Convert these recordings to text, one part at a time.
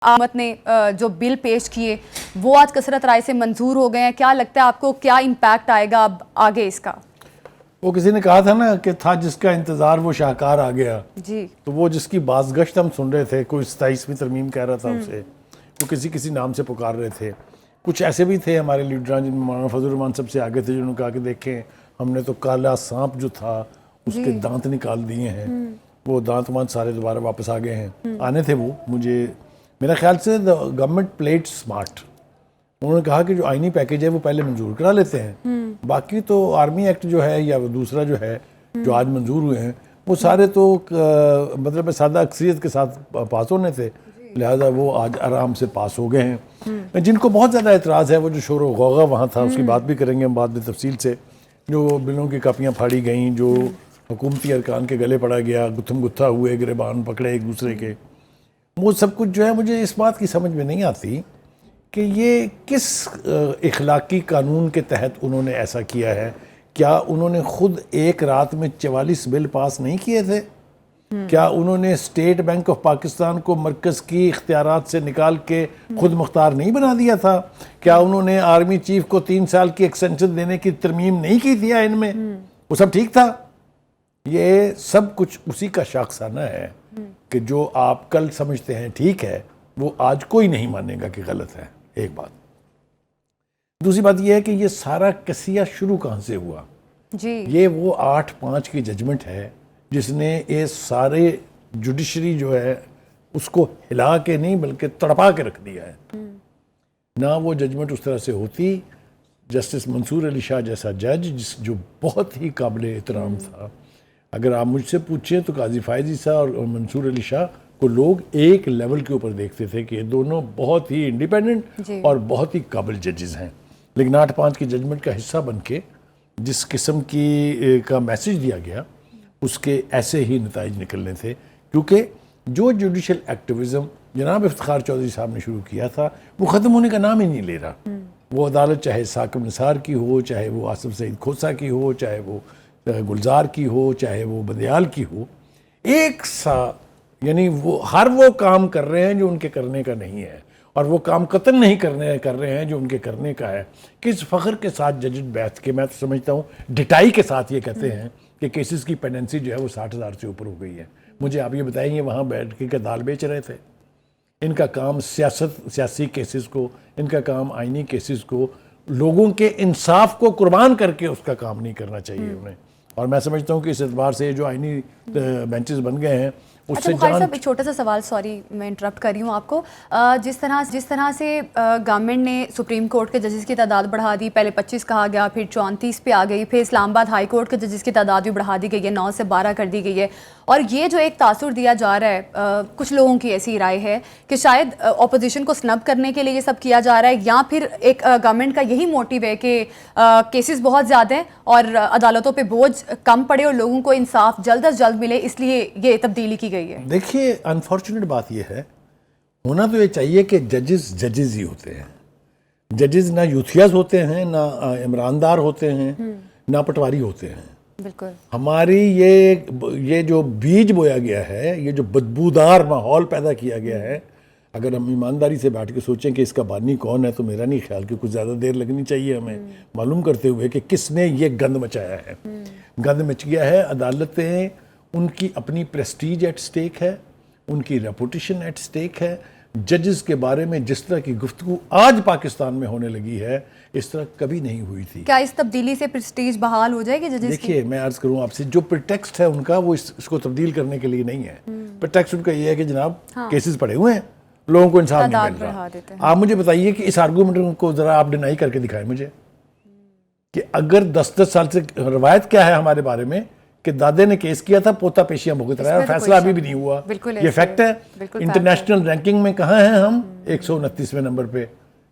حکومت نے جو بل پیش کیے وہ آج کثرت رائے سے منظور ہو گئے ہیں. کیا لگتا ہے آپ کو کیا امپیکٹ آئے گا اب آگے اس کا؟ وہ کسی نے کہا تھا نا کہ تھا جس کا انتظار وہ شاہکار آ گیا. جی تو وہ جس کی بازگشت ہم سن رہے تھے, کوئی 27ویں ترمیم کہہ رہا تھا اسے, وہ کسی نام سے پکار رہے تھے. کچھ ایسے بھی تھے ہمارے لیڈران جن میں مولانا فضل الرحمان سب سے آگے تھے, جنہوں نے کہا کہ دیکھیں ہم نے تو کالا سانپ جو تھا اس کے دانت نکال دیے ہیں, وہ دانت وانت سارے دوبارہ واپس آ گئے ہیں. آنے تھے وہ, مجھے میرا خیال سے گورنمنٹ پلیڈ سمارٹ. انہوں نے کہا کہ جو آئینی پیکیج ہے وہ پہلے منظور کرا لیتے ہیں, باقی تو آرمی ایکٹ جو ہے یا دوسرا جو ہے جو آج منظور ہوئے ہیں وہ سارے تو مطلب سادہ اکثریت کے ساتھ پاس ہونے تھے, لہذا وہ آج آرام سے پاس ہو گئے ہیں. جن کو بہت زیادہ اعتراض ہے وہ جو شور و غوغا وہاں تھا, اس کی بات بھی کریں گے ہم بعد میں تفصیل سے. جو بلوں کی کاپیاں پھاڑی گئیں, جو حکومتی ارکان کے گلے پڑا گیا, گتھم گتھا ہوئے, گریبان پکڑے ایک دوسرے کے, وہ سب کچھ جو ہے مجھے اس بات کی سمجھ میں نہیں آتی کہ یہ کس اخلاقی قانون کے تحت انہوں نے ایسا کیا ہے. کیا انہوں نے خود ایک رات میں 44 بل پاس نہیں کیے تھے؟ کیا انہوں نے اسٹیٹ بینک آف پاکستان کو مرکز کی اختیارات سے نکال کے خود مختار نہیں بنا دیا تھا؟ کیا انہوں نے آرمی چیف کو 3 سال کی ایکسٹینشن دینے کی ترمیم نہیں کی تھی ان میں؟ وہ سب ٹھیک تھا. یہ سب کچھ اسی کا شاخسانہ ہے کہ جو آپ کل سمجھتے ہیں ٹھیک ہے وہ آج کوئی نہیں مانے گا کہ غلط ہے. ایک بات. دوسری بات یہ ہے کہ یہ سارا قصیہ شروع کہاں سے ہوا؟ جی یہ وہ 8-5 کی ججمنٹ ہے جس نے یہ سارے جوڈیشری جو ہے اس کو ہلا کے نہیں بلکہ تڑپا کے رکھ دیا ہے. نہ وہ ججمنٹ اس طرح سے ہوتی. جسٹس منصور علی شاہ جیسا جج جو بہت ہی قابل احترام تھا, اگر آپ مجھ سے پوچھیں تو قاضی فائز عیسیٰ اور منصور علی شاہ کو لوگ ایک لیول کے اوپر دیکھتے تھے کہ یہ دونوں بہت ہی انڈیپینڈنٹ اور بہت ہی قابل ججز ہیں. لیکن 8-5 کی ججمنٹ کا حصہ بن کے جس قسم کا میسج دیا گیا اس کے ایسے ہی نتائج نکلنے تھے, کیونکہ جو جوڈیشل ایکٹیویزم جناب افتخار چودھری صاحب نے شروع کیا تھا وہ ختم ہونے کا نام ہی نہیں لے رہا. وہ عدالت چاہے ثاقب نثار کی ہو, چاہے وہ آصف سعید کھوسہ کی ہو, چاہے وہ گلزار کی ہو, چاہے وہ بندیال کی ہو, ایک سا یعنی وہ ہر وہ کام کر رہے ہیں جو ان کے کرنے کا نہیں ہے, اور وہ کام قطعاً نہیں کر رہے ہیں جو ان کے کرنے کا ہے. کس فخر کے ساتھ ججز بیٹھ کے, میں تو سمجھتا ہوں ڈٹائی کے ساتھ یہ کہتے ہیں کہ کیسز کی پینڈنسی جو ہے وہ 60,000 سے اوپر ہو گئی ہے. مجھے آپ یہ بتائیں یہ وہاں بیٹھ کے دال بیچ رہے تھے؟ ان کا کام سیاسی کیسز کو, ان کا کام آئینی کیسز کو, لوگوں کے انصاف کو قربان کر کے اس کا کام نہیں کرنا چاہیے انہیں. اور میں سمجھتا ہوں کہ اس اعتبار سے جو آئینی بینچز بن گئے ہیں اس سے بخاری صاحب ایک چھوٹا سا سوال, سوری میں انٹرپٹ کر رہی ہوں آپ کو. جس طرح سے گورنمنٹ نے سپریم کورٹ کے ججز کی تعداد بڑھا دی, پہلے 25 کہا گیا, پھر 34 پہ آ گئی, پھر اسلام آباد ہائی کورٹ کے ججز کی تعداد بھی بڑھا دی گئی ہے, 9 سے 12 کر دی گئی ہے. اور یہ جو ایک تاثر دیا جا رہا ہے, کچھ لوگوں کی ایسی رائے ہے کہ شاید اپوزیشن کو سنب کرنے کے لیے یہ سب کیا جا رہا ہے, یا پھر ایک گورنمنٹ کا یہی موٹیو ہے کہ کیسز بہت زیادہ ہیں اور عدالتوں پہ بوجھ کم پڑے اور لوگوں کو انصاف جلد از جلد ملے, اس لیے یہ تبدیلی کی گئی ہے. دیکھیے انفارچونیٹ بات یہ ہے, ہونا تو یہ چاہیے کہ ججز ہی ہوتے ہیں. ججز نہ یوتھیاز ہوتے ہیں, نہ عمراندار ہوتے ہیں, نہ پٹواری ہوتے ہیں. بالکل. ہماری یہ جو بیج بویا گیا ہے, یہ جو بدبودار ماحول پیدا کیا گیا ہے, اگر ہم ایمانداری سے بیٹھ کے سوچیں کہ اس کا بانی کون ہے تو میرا نہیں خیال کہ کچھ زیادہ دیر لگنی چاہیے ہمیں معلوم کرتے ہوئے کہ کس نے یہ گند مچایا ہے. گند مچ گیا ہے. عدالتیں ان کی اپنی پریسٹیج ایٹ سٹیک ہے, ان کی ریپوٹیشن ایٹ سٹیک ہے. ججز کے بارے میں جس طرح کی گفتگو آج پاکستان میں ہونے لگی ہے اس طرح کبھی نہیں ہوئی تھی. کیا اس تبدیلی سے پریسٹیج بحال ہو جائے گی ججز کی؟ دیکھیے میں عرض کروں آپ سے, جو پریٹیکسٹ ہے ان کا وہ اس کو تبدیل کرنے کے لیے نہیں ہے. پریٹیکسٹ ان کا یہ ہے کہ جناب کیسز پڑے ہوئے ہیں, لوگوں کو انصاف نہیں مل رہا. آپ مجھے بتائیے کہ اس آرگومنٹ کو ذرا آپ ڈینائی کر کے دکھائیں مجھے کہ اگر 10 سال سے روایت کیا ہے ہمارے بارے میں کہ دادے نے کیس کیا تھا, پوتا پیشیاں بھگت رہا ہے اور فیصلہ ابھی بھی نہیں ہوا. یہ فیکٹ ہے. انٹرنیشنل رینکنگ میں کہاں ہیں ہم؟ 129ویں نمبر پہ.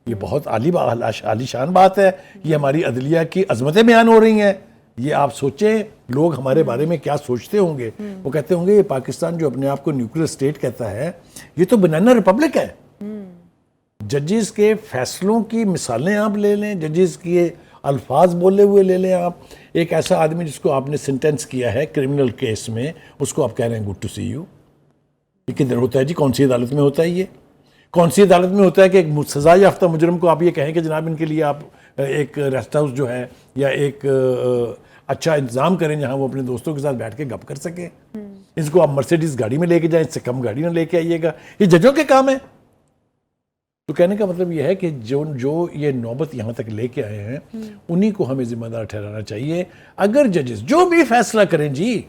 یہ بہت عالی شان بات ہے. یہ ہماری عدلیہ کی عظمتیں بیان ہو رہی ہیں. یہ آپ سوچیں لوگ ہمارے بارے میں کیا سوچتے ہوں گے. وہ کہتے ہوں گے یہ پاکستان جو اپنے آپ کو نیوکلیر اسٹیٹ کہتا ہے یہ تو بنانا ریپبلک ہے. ججز کے فیصلوں کی مثالیں آپ لے لیں, ججز کے الفاظ بولے ہوئے لے لیں آپ. ایک ایسا آدمی جس کو آپ نے سینٹینس کیا ہے کرمنل کیس میں, اس کو آپ کہہ رہے ہیں گڈ ٹو سی یو. یہ کدھر ہوتا ہے جی؟ کون سی عدالت میں ہوتا ہے یہ؟ کون سی عدالت میں ہوتا ہے کہ ایک سزا یافتہ مجرم کو آپ یہ کہیں کہ جناب ان کے لیے آپ ایک ریسٹ ہاؤس جو ہے یا ایک اچھا انتظام کریں جہاں وہ اپنے دوستوں کے ساتھ بیٹھ کے گپ کر سکیں. اس کو آپ مرسیڈیز گاڑی میں لے کے جائیں, اس سے کم گاڑی نہ لے کے آئیے گا, یہ ججوں کے کام ہے. تو کہنے کا مطلب یہ ہے کہ جو یہ نوبت یہاں تک لے کے آئے ہیں انہی کو ہمیں ذمہ دار ٹھہرانا چاہیے. اگر ججز جو بھی فیصلہ کریں جی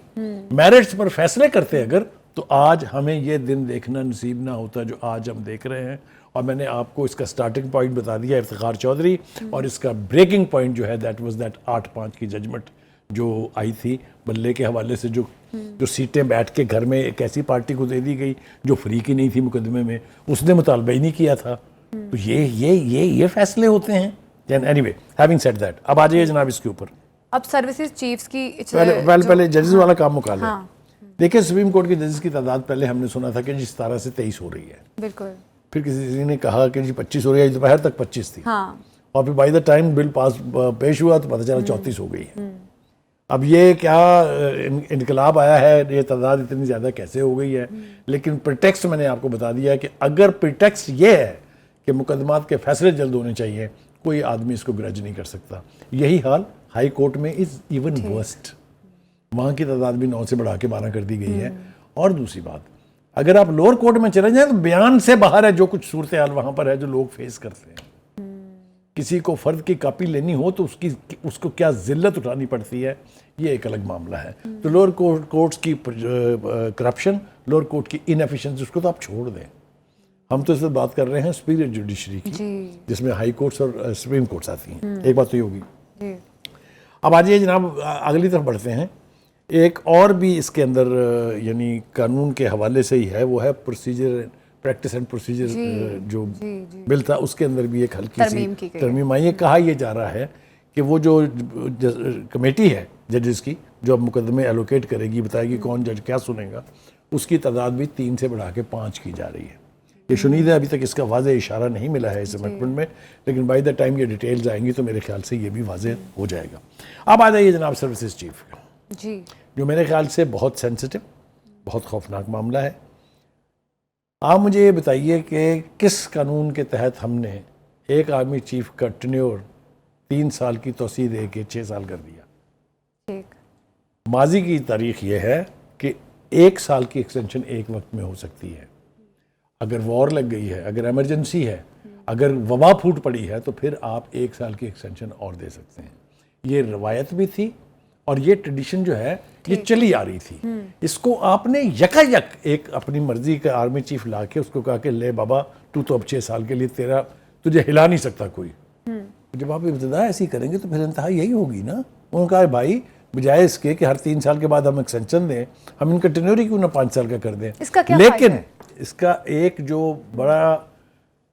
میرٹس پر فیصلے کرتے اگر, تو آج ہمیں یہ دن دیکھنا نصیب نہ ہوتا جو آج ہم دیکھ رہے ہیں. اور میں نے آپ کو اس کا سٹارٹنگ پوائنٹ بتا دیا افتخار چودھری, اور اس کا بریکنگ پوائنٹ جو ہے دیٹ واز دیٹ 8-5 کی ججمنٹ جو آئی تھی بلے کے حوالے سے, جو سیٹیں بیٹھ کے گھر میں ایک ایسی پارٹی کو دے دی گئی جو فریق ہی نہیں تھی مقدمے میں, اس نے مطالبہ ہی نہیں کیا تھا. تو یہ فیصلے ہوتے ہیں. Any way having said that, اب آ جائیے جناب اس کے اوپر. اب سروسز چیفز کی پہلے ججز والا کام مکالے. دیکھیں سپریم کورٹ کے ججز کی تعداد پہلے ہم نے سنا تھا کہ جی 17 سے 23 ہو رہی ہے. بالکل. پھر کسی نے کہا کہ جی 25 ہو رہی ہے, دوپہر تک 25 تھی. اور پھر بائی دا ٹائم بل پیش ہوا تو پتہ چلا 34 ہو گئی ہے. اب یہ کیا انقلاب آیا ہے, یہ تعداد اتنی زیادہ کیسے ہو گئی ہے. لیکن پریٹیکسٹ میں نے آپ کو بتا دیا ہے کہ اگر پریٹیکسٹ یہ ہے کہ مقدمات کے فیصلے جلد ہونے چاہیے, کوئی آدمی اس کو گرج نہیں کر سکتا. یہی حال ہائی کورٹ میں از ایون ورسٹ. وہاں کی تعداد بھی 9 سے بڑھا کے 12 کر دی گئی ہے. اور دوسری بات, اگر آپ لوور کورٹ میں چلے جائیں تو بیان سے باہر ہے جو کچھ صورتحال وہاں پر ہے جو لوگ فیس کرتے ہیں. کسی کو فرد کی کاپی لینی ہو تو اس کو کیا ذلت اٹھانی پڑتی ہے, یہ ایک الگ معاملہ ہے. تو لوور کورٹس کی کرپشن, لوور کورٹ کی انیفیشنسی, اس کو تو آپ چھوڑ دیں. ہم تو اس وقت بات کر رہے ہیں سپیریئر جوڈیشری کی, جس میں ہائی کورٹس اور سپریم کورٹس آتی ہیں. ایک بات تو یہ ہوگی. اب آ جائیے جناب اگلی طرف بڑھتے ہیں. ایک اور بھی اس کے اندر یعنی قانون کے حوالے سے ہی ہے, وہ ہے پروسیجر پریکٹس اینڈ پروسیجر جو بل تھا, اس کے اندر بھی ایک ہلکی سی ترمیم آئی ہے. کہا یہ جا رہا ہے کہ وہ جو کمیٹی ہے ججز کی جو اب مقدمے ایلوکیٹ کرے گی, بتائے گی کون جج کیا سنے گا, اس کی تعداد بھی 3 سے بڑھا کے 5 کی جا رہی ہے. یہ شنید ہے, ابھی تک اس کا واضح اشارہ نہیں ملا ہے اس امینڈمنٹ میں, لیکن بائی دا ٹائم یہ ڈیٹیلز آئیں گی تو میرے خیال سے یہ بھی واضح ہو جائے گا. اب آ جائیے جناب سروسز چیف کا, جو میرے خیال سے بہت سینسٹیو, بہت خوفناک معاملہ ہے. آپ مجھے یہ بتائیے کہ کس قانون کے تحت ہم نے ایک آرمی چیف کا ٹینیور 3 سال کی توسیع دے کے 6 سال کر دیا. ماضی کی تاریخ یہ ہے کہ 1 سال کی ایکسٹینشن ایک وقت میں ہو سکتی ہے. اگر وار لگ گئی ہے, اگر ایمرجنسی ہے, اگر وبا پھوٹ پڑی ہے, تو پھر آپ 1 سال کی ایکسٹینشن اور دے سکتے ہیں. یہ روایت بھی تھی اور یہ ٹریڈیشن جو ہے یہ چلی آ رہی تھی. اس کو آپ نے یکا یک ایک اپنی مرضی کا آرمی چیف لا کے اس کو کہا کہ لے بابا تو اب 6 سال کے لیے تجھے ہلا نہیں سکتا کوئی. جب آپ ابتدا ایسی کریں گے تو پھر انتہا یہی ہوگی نا. انہوں نے کہا بھائی بجائے اس کے کہ ہر 3 سال کے بعد ہم ایکسٹینشن دیں, ہم ان کا ٹینیور ہی کیوں نہ 5 سال کا کر دیں. لیکن اس کا ایک جو بڑا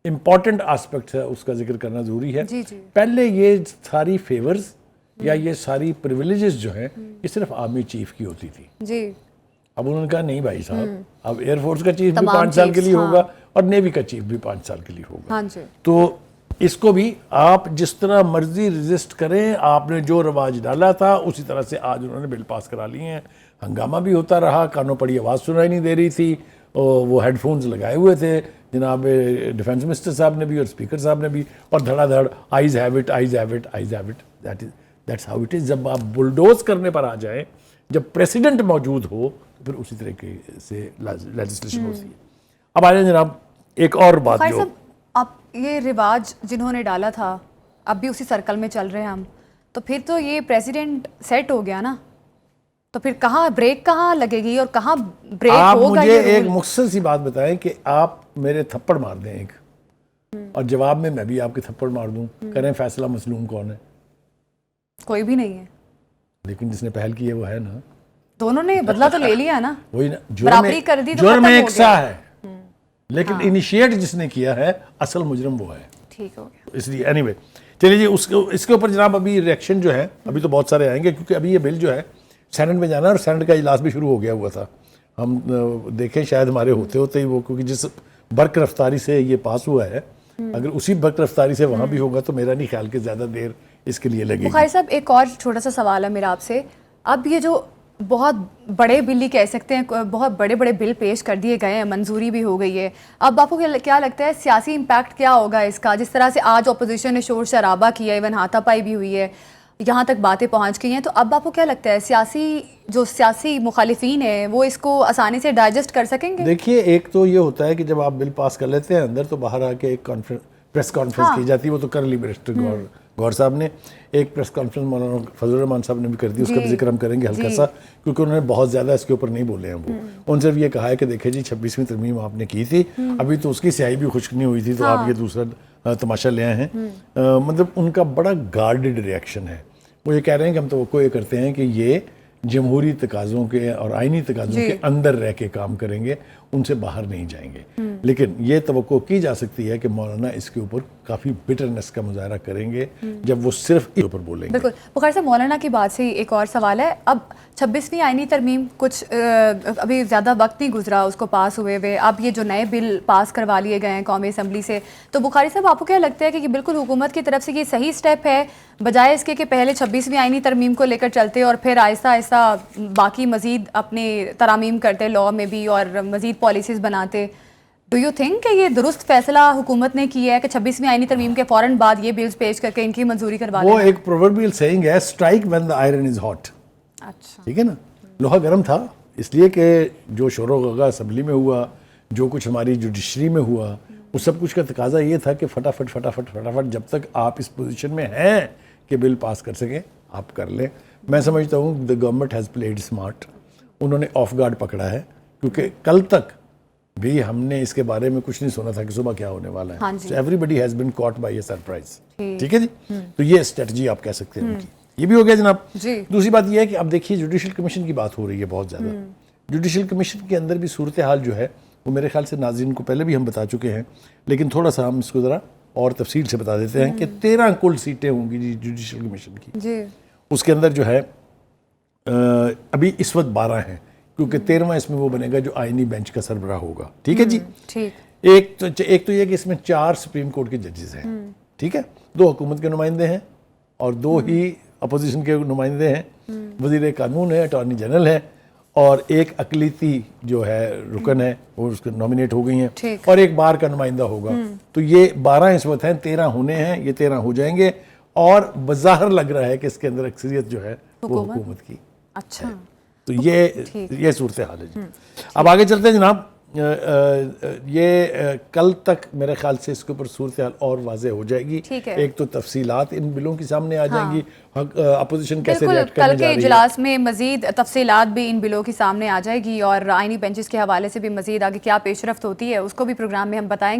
امپورٹنٹ آسپیکٹ ہے اس کا ذکر کرنا ضروری ہے. پہلے یہ ساری فیورز یا یہ ساری پریویلیجز جو ہیں یہ صرف آرمی چیف کی ہوتی تھی. اب انہوں نے کہا نہیں بھائی صاحب, اب ایئر فورس کا چیف بھی 5 سال کے لیے ہوگا اور نیوی کا چیف بھی 5 سال کے لیے ہوگا. تو اس کو بھی آپ جس طرح مرضی ریزسٹ کریں, آپ نے جو رواج ڈالا تھا اسی طرح سے آج انہوں نے بل پاس کرا لیے ہیں. ہنگامہ بھی ہوتا رہا, کانوں پڑی آواز سنائی نہیں دے رہی تھی, وہ ہیڈ فونز لگائے ہوئے تھے جناب ڈیفنس منسٹر صاحب نے بھی اور اسپیکر صاحب نے بھی, اور دھڑا دھڑ ayes have it, ayes have it, ayes have it. That's how it is. جب آپ بلڈوز کرنے پر آ جائیں, جب پریسیڈنٹ موجود ہو تو پھر اسی طریقے سے لیجسلیشن ہوتی ہے. اب آ جائیں جناب ایک اور بات جو اب یہ رواج جنہوں نے ڈالا تھا اب بھی اسی سرکل میں چل رہے ہیں ہم, تو پھر تو یہ پریزیڈنٹ سیٹ ہو گیا نا, تو پھر کہاں بریک کہاں لگے گی اور کہاں بریک ہوگا. آپ مجھے ایک مختصر سی بات بتائیں کہ آپ میرے تھپڑ مار دیں ایک, اور جواب میں بھی آپ کے تھپڑ مار دوں, کریں فیصلہ مظلوم کون ہے؟ کوئی بھی نہیں ہے. لیکن جس نے پہل کی ہے وہ ہے نا. دونوں نے بدلہ تو لے لیا نا, وہی نا, برابری کر دی تو جرم ایک سا ہے, لیکن انیشیٹ جس نے کیا ہے اصل مجرم وہ ہے. ٹھیک ہو گیا. اس لیے اینی وے چلیے جی اس کے اوپر جناب ابھی ریئیکشن جو ہے ابھی تو بہت سارے آئیں گے, کیونکہ ابھی یہ بل جو ہے سینٹ میں جانا ہے اور سینٹ کا اجلاس بھی شروع ہو گیا ہوا تھا. ہم دیکھیں شاید ہمارے ہوتے ہی وہ, کیونکہ جس برق رفتاری سے یہ پاس ہوا ہے, اگر اسی برق رفتاری سے وہاں بھی ہوگا تو میرا نہیں خیال کہ زیادہ دیر اس کے لیے لگے گی. بخاری صاحب ایک اور چھوٹا سا سوال ہے میرا آپ سے. اب یہ جو بہت بڑے بل ہی کہہ سکتے ہیں، بہت بڑے بڑے بل پیش کر دیے گئے ہیں، منظوری بھی ہو گئی ہے. اب آپ کو کیا لگتا ہے سیاسی امپیکٹ کیا ہوگا اس کا؟ جس طرح سے آج اپوزیشن نے شور شرابہ کیا، ایون ہاتھا پائی بھی ہوئی ہے، یہاں تک باتیں پہنچ گئی ہیں، تو اب آپ کو کیا لگتا ہے سیاسی مخالفین ہیں وہ اس کو آسانی سے ڈائجسٹ کر سکیں گے؟ دیکھیے، ایک تو یہ ہوتا ہے کہ جب آپ بل پاس کر لیتے ہیں اندر، تو باہر آ کے ایک پریس کانفرنس کی جاتی ہے. وہ تو کر لی بیرسٹر گور صاحب نے. ایک پریس کانفرنس مولانا فضل الرحمان صاحب نے بھی کر دی، اس کا بھی ذکر ہم کریں گے ہلکا سا، کیونکہ انہوں نے بہت زیادہ اس کے اوپر نہیں بولے ہیں. وہ ان سے بھی یہ کہا ہے کہ دیکھیں جی 26ویں ترمیم آپ نے کی تھی، ابھی تو اس کی سیاہی بھی خشک نہیں ہوئی تھی، تو آپ یہ دوسرا تماشا لے آئے ہیں. مطلب ان کا بڑا گارڈڈ ریئیکشن ہے. وہ یہ کہہ رہے ہیں کہ ہم توقع یہ کرتے ہیں کہ یہ جمہوری تقاضوں کے اور آئینی تقاضوں کے اندر رہ کے کام کریں گے، ان سے باہر نہیں جائیں گے. لیکن یہ توقع کی جا سکتی ہے کہ مولانا اس کے اوپر کافی بٹرنس کا مظاہرہ کریں گے جب وہ صرف اس اوپر بولیں گے. بالکل. بخیر صاحب، مولانا کی بات سے ایک اور سوال ہے. اب 26ویں آئینی ترمیم کچھ ابھی زیادہ وقت نہیں گزرا اس کو پاس ہوئے ہوئے، اب یہ جو نئے بل پاس کروا لیے گئے ہیں قومی اسمبلی سے، تو بخاری صاحب آپ کو کیا لگتا ہے کہ یہ بالکل حکومت کی طرف سے یہ صحیح سٹیپ ہے، بجائے اس کے کہ پہلے 26ویں آئینی ترمیم کو لے کر چلتے اور پھر آہستہ آہستہ باقی مزید اپنے ترامیم کرتے لاء میں بھی اور مزید پالیسیز بناتے؟ ڈو یو تھنک کہ یہ درست فیصلہ حکومت نے کیا ہے کہ 26ویں آئینی ترمیم کے فوراً بعد یہ بلز پیش کر کے ان کی منظوری کروا لیں؟ وہ ایک پرووربیل سیئنگ ہے، strike when the iron is hot. اچھا، ٹھیک ہے نا. لوہا گرم تھا اس لیے کہ جو شور و غگا اسمبلی میں ہوا، جو کچھ ہماری جوڈیشری میں ہوا، اس سب کچھ کا تقاضا یہ تھا کہ فٹافٹ فٹافٹ فٹافٹ جب تک آپ اس پوزیشن میں ہیں کہ بل پاس کر سکیں آپ کر لیں. میں سمجھتا ہوں the government has played smart. انہوں نے آف گارڈ پکڑا ہے، کیونکہ کل تک بھی ہم نے اس کے بارے میں کچھ نہیں سنا تھا کہ صبح کیا ہونے والا ہے. So everybody has been caught by a surprise. ٹھیک ہے جی. تو یہ اسٹریٹجی آپ کہہ سکتے ہیں ان کی. یہ بھی ہو گیا جناب. دوسری بات یہ ہے کہ اب دیکھیے جوڈیشل کمیشن کی بات ہو رہی ہے بہت زیادہ. جوڈیشل کمیشن کے اندر بھی صورتحال جو ہے وہ میرے خیال سے ناظرین کو پہلے بھی ہم بتا چکے ہیں، لیکن تھوڑا سا ہم اس کو ذرا اور تفصیل سے بتا دیتے ہیں کہ 13 کل سیٹیں ہوں گی جی جوڈیشل کمیشن کی. اس کے اندر جو ہے ابھی اس وقت 12 ہیں، کیونکہ 13واں اس میں وہ بنے گا جو آئینی بینچ کا سربراہ ہوگا. ٹھیک ہے جی. ایک تو یہ کہ اس میں 4 سپریم کورٹ کے ججز ہیں. ٹھیک ہے. 2 حکومت کے نمائندے ہیں اور 2 ہی اپوزیشن کے نمائندے ہیں. وزیر قانون ہے، اٹارنی جنرل ہے، اور ایک اقلیتی جو ہے رکن ہے وہ اس کو نامینیٹ ہو گئی ہیں، اور ایک بار کا نمائندہ ہوگا. تو یہ 12 اس وقت ہیں، 13 ہونے ہیں، یہ 13 ہو جائیں گے، اور بظاہر لگ رہا ہے کہ اس کے اندر اکثریت جو ہے وہ حکومت کی. اچھا. تو یہ صورتحال ہے جی. اب آگے چلتے ہیں جناب. یہ کل تک میرے خیال سے اس کے اوپر صورتحال اور واضح ہو جائے گی. ایک تو تفصیلات ان بلوں کی سامنے آ جائیں گی، اپوزیشن کیسے ریئیکٹ کرنے جا رہی ہے. کل کے اجلاس میں مزید تفصیلات بھی ان بلوں کی سامنے آ جائے گی، اور آئینی بینچز کے حوالے سے بھی مزید آگے کیا پیش رفت ہوتی ہے اس کو بھی پروگرام میں ہم بتائیں گے.